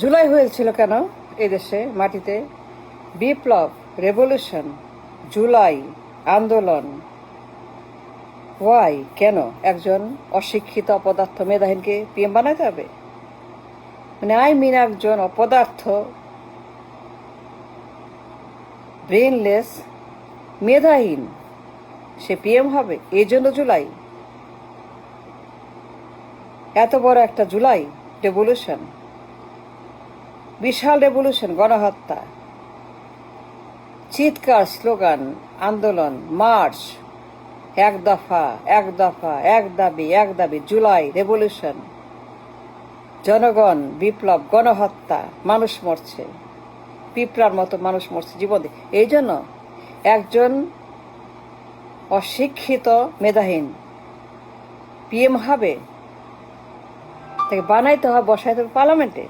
জুলাই হয়েছিল কেন এদেশে মাটিতে? বিপ্লব, রেভলিউশন, জুলাই আন্দোলন। ওয়াই? কেন একজন অশিক্ষিত অপদার্থ মেধাহীনকে পিএম বানাতে হবে? মানে একজন অপদার্থ, ব্রেনলেস, মেধাহীন, সে পিএম হবে? এই জন্য জুলাই, এত বড় একটা জুলাই রেভলিউশন, বিশাল রেভলিউশন, গণহত্যা, চিৎকার, স্লোগান, আন্দোলন, মার্চ, এক দফা, এক দফা, এক দাবি, এক দাবি, জুলাই রেভলিউশন, জনগণ, বিপ্লব, গণহত্যা, মানুষ মরছে, পিঁপড়ার মতো মানুষ মরছে জীবন। এই জন্য একজন অশিক্ষিত মেধাহীন পিএম হবে, তাকে বানাইতে হবে, বসাইতে হবে পার্লামেন্টে।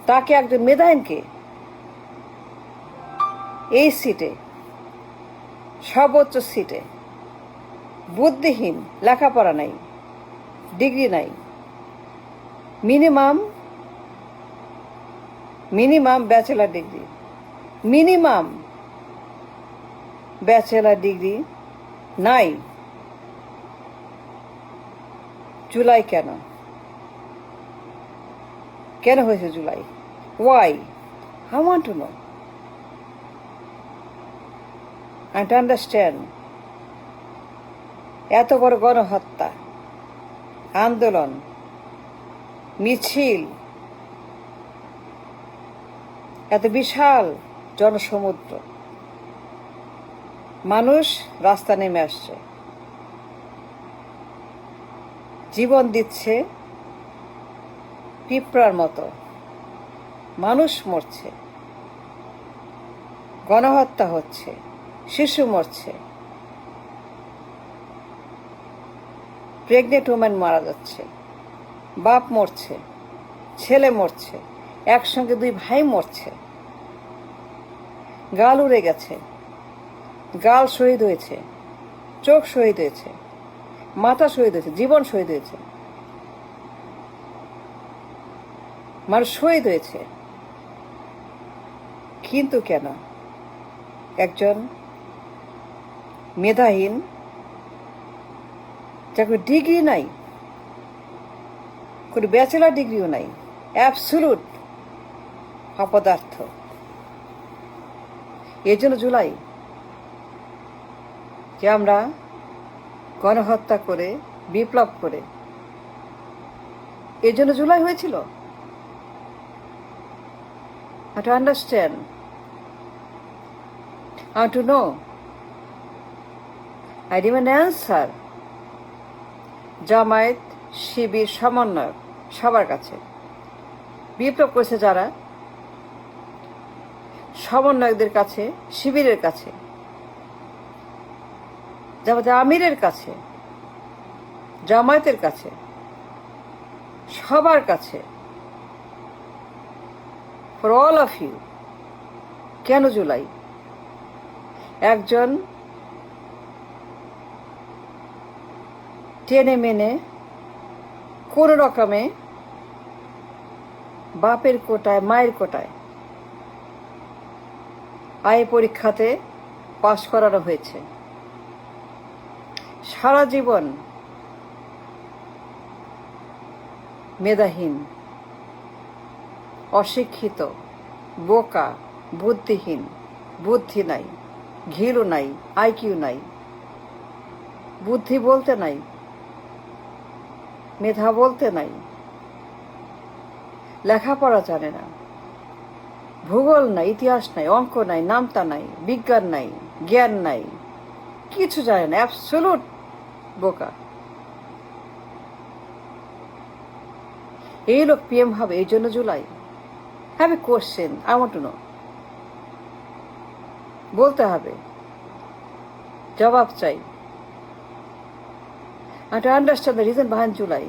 তাকে একজন মেধাহীনকে এই সিটে, সর্বোচ্চ সিটে, বুদ্ধিহীন, লেখাপড়া নাই, ডিগ্রি নাই, minimum bachelor degree, minimum bachelor degree নাই। জুলাই কেন? কেন হয়েছে July? Why? I want to know and to understand. এত বড় গণহত্যা, আন্দোলন, মিছিল, এত বিশাল জনসমুদ্র, মানুষ রাস্তা নেমে আসছে, জীবন দিচ্ছে পিঁপড়ার মতো, মানুষ মরছে, গণহত্যা হচ্ছে, শিশু মরছে, প্রেগনেন্ট ওম্যান মারা যাচ্ছে, বাপ মরছে, ছেলে মরছে, একসঙ্গে দুই ভাই মরছে, গাল উড়ে গেছে, গাল শহীদ হয়েছে, চোখ শহীদ হয়েছে, মাথা শহীদ হয়েছে, জীবন শহীদ হয়েছে, মানুষ শহীদ হয়েছে। কিন্তু কেন একজন মেধাহীন, যার কোনো ডিগ্রি নাই, কোনো ব্যাচেলার ডিগ্রিও নাই, অ্যাবসলুট অপদার্থ, এর জন্য জুলাই? যে আমরা গণহত্যা করে, বিপ্লব করে, এর জন্য জুলাই হয়েছিল? I want to understand. I want to know. I demand answer. Jamaat, শিবির, সমন্বয়ক সবার কাছে, বিপ্লব করেছে যারা, সমন্বয়কদের কাছে, শিবিরের কাছে, জামায়াতের আমিরের কাছে, জামায়াতের কাছে, সবার কাছে, ফর অল অফ ইউ। কেন জুলাই? একজন টেনে মেনে কোন রকমে বাপের কোটায়, মায়ের কোটায় আইএ পরীক্ষাতে পাশ করানো হয়েছে, সারা জীবন মেধাহীন, অশিক্ষিত, বোকা, বুদ্ধিহীন, বুদ্ধি নাই, ঘিলু নাই, আইকিউ নাই, বুদ্ধি বলতে নাই, মেধা বলতে নাই, লেখাপড়া জানে না, ভূগোল নাই, ইতিহাস নাই, অঙ্ক নাই, নামতা নাই, বিজ্ঞান নাই, জ্ঞান নাই, কিছু জানে না, অ্যাবসলুট বোকা। এই লোক পিএম হবে, এই জন্য July? Have a question, I want to no. বলতে হবে, জবাব চাই। and to understand the reason behind July.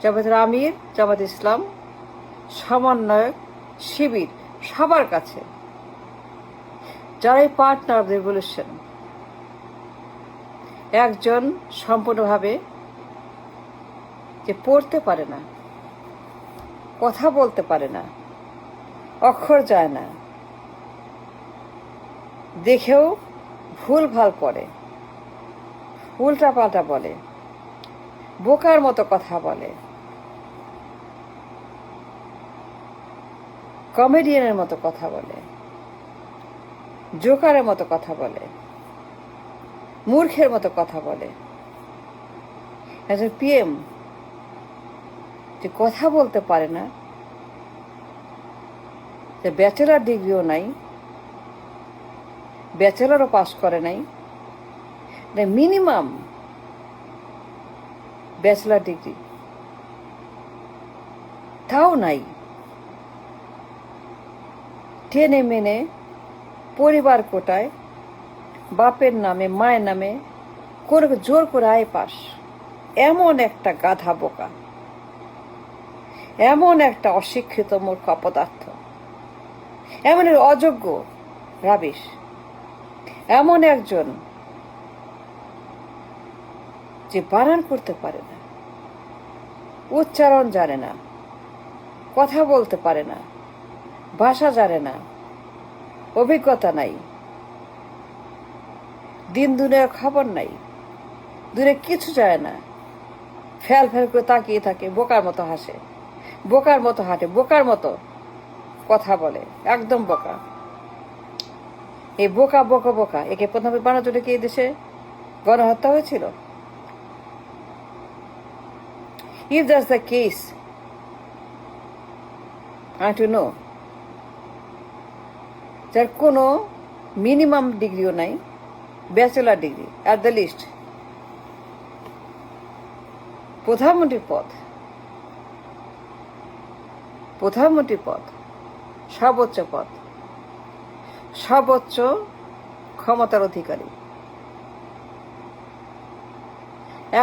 জামায়াতের আমির, জামায়াত ইসলাম, সমন্বয়ক, শিবির সবার কাছে, যারাই পার্টনার অফ দ্য রেভলিউশন, একজন সম্পূর্ণভাবে যে পড়তে পারে না, কথা বলতে পারে না, অক্ষর যায় না, দেখেও ভুল ভাল পড়ে, উল্টা পাল্টা বলে, বোকার মতো কথা বলে, কমেডিয়ানের মতো কথা বলে, জোকারের মতো কথা বলে, মূর্খের মতো কথা বলে। একজন পিএম যে কথা বলতে পারে না, যে ব্যাচেলার ডিগ্রিও নাই, ব্যাচেলারও পাস করে নাই, মিনিমাম ব্যাচেলার ডিগ্রি তাও নাই, টেনে মেনে পরিবার কোটায় বাপের নামে মায়ের নামে করে জোর করে আয় পাস, এমন একটা গাধা বোকা, এমন একটা অশিক্ষিত মূর্খ অপদার্থ, এমন অযোগ্য রাবিশ, এমন একজন যে বানান করতে পারে না, উচ্চারণ জানে না, কথা বলতে পারে না, ভাষা জানে না, অভিজ্ঞতা নাই, দিন দুনিয়ার খবর নাই, দূরে কিছু যায় না, ফেল ফেল করে তাকিয়ে থাকে, বোকার মতো হাসে, বোকার মতো হাঁটে, বোকার মতো কথা বলে, একদম বোকা। এই বোকা বোকা বোকা একে প্রথমে বানার জন্য কি এই দেশে গণহত্যা হয়েছিল? If that's the case, I want to know, যার কোনো মিনিমাম ডিগ্রিও নাই, bachelor degree at the least, প্রধানমন্ত্রীর পদ সর্বোচ্চ পদ, সর্বোচ্চ ক্ষমতার অধিকারী,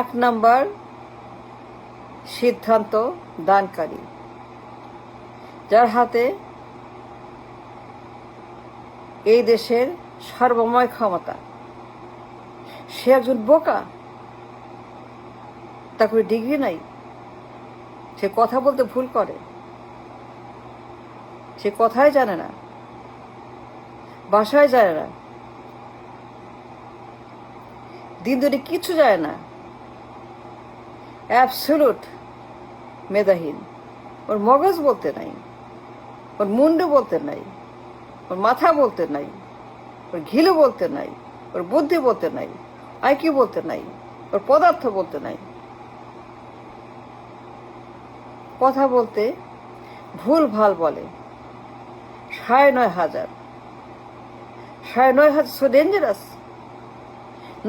1 নম্বর সিদ্ধান্ত দানকারী, যার হাতে এই দেশের সর্বময় ক্ষমতা, সে একজন বোকা, তার কোনো ডিগ্রি নাই, সে কথা বলতে ভুল করে, সে কথাই জানে না, ভাষায় জানে না, দিন ধরে কিছু যায় না, অ্যাবসলুট মেধাহীন, ওর মগজ বলতে নাই, ওর মুন্ডু বলতে নাই, ওর মাথা বলতে নাই, ওর ঘিলু বলতে নাই, ওর বুদ্ধি বলতে নাই, আইকিউ বলতে নাই, ওর পদার্থ বলতে নাই, কথা বলতে ভুল ভাল বলে, 9,500 সো ডেঞ্জারাস,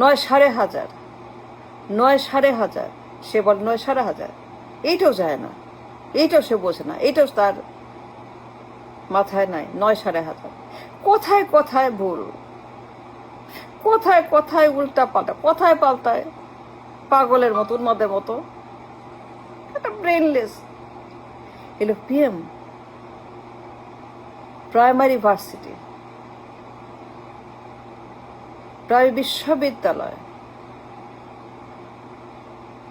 9,500 9,500 সে বলে 9,500, এইটাও যায় না, এইটাও সে বোঝে না, এইটাও তার মাথায় নাই। 9,500 কোথায় কোথায় ভুল, কোথায় কোথায় উল্টা পাল্টা, কোথায় পাল্টায় পাগলের মতো, উন্মাদের মতো, একটা ব্রেনলেস। এলো পিএম, প্রাইমারি ভার্সিটি, প্রাইমারি বিশ্ববিদ্যালয়,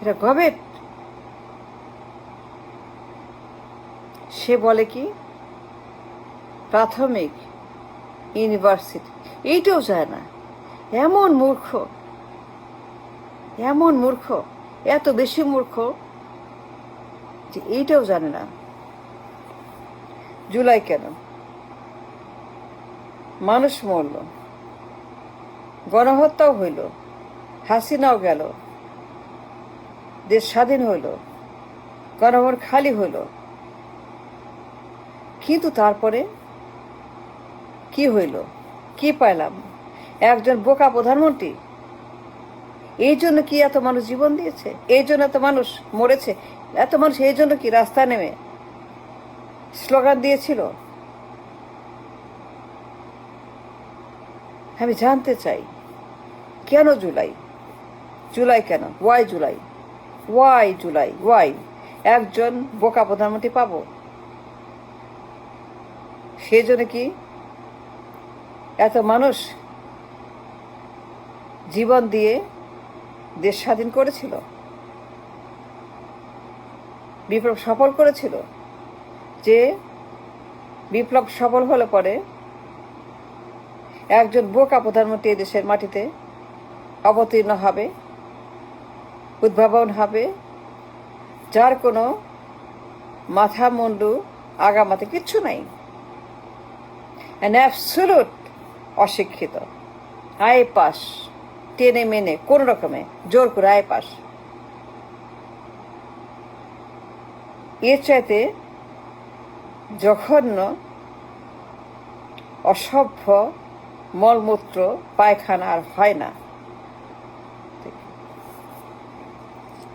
এটা গভেট। সে বলে কি প্রাথমিক ইউনিভার্সিটি, এইটাও যায় না। এমন মূর্খ, এমন মূর্খ, এত বেশি মূর্খ যে এইটাও জানে না জুলাই কেন, মানুষ মরল, গণহত্যাও হইল, হাসিনাও গেল, দেশ স্বাধীন হইল, গণভবন খালি হইল, কিন্তু তারপরে কি হইল, কি পাইলাম? একজন বোকা প্রধানমন্ত্রী। এই জন্য কি এত মানুষ জীবন দিয়েছে? এই জন্য এত মানুষ মরেছে? এত মানুষ এই জন্য কি রাস্তায় নেমে স্লোগান দিয়েছিল? আমি জানতে চাই কেন জুলাই, জুলাই কেন, why July, why July, why? একজন বোকা প্রধানমন্ত্রী পাবো, সেই জন্য কি এত মানুষ জীবন দিয়ে দেশ স্বাধীন করেছিল, বিপ্লব সফল করেছিল? যে বিপ্লব সফল হলে পরে একজন বোকা প্রধানমন্ত্রী এদেশের মাটিতে অবতীর্ণ হবে, উদ্ভাবন হবে, যার কোনো মাথা মুন্ডু আগামাতে কিচ্ছু নাই, অ্যাবসোলুট অশিক্ষিত, আই পাস, টেনে মেনে কোন রকমে জোর করে আই পাস। এর চাইতে জঘন্য, অসভ্য মলমূত্র পায়খানা আর হয় না।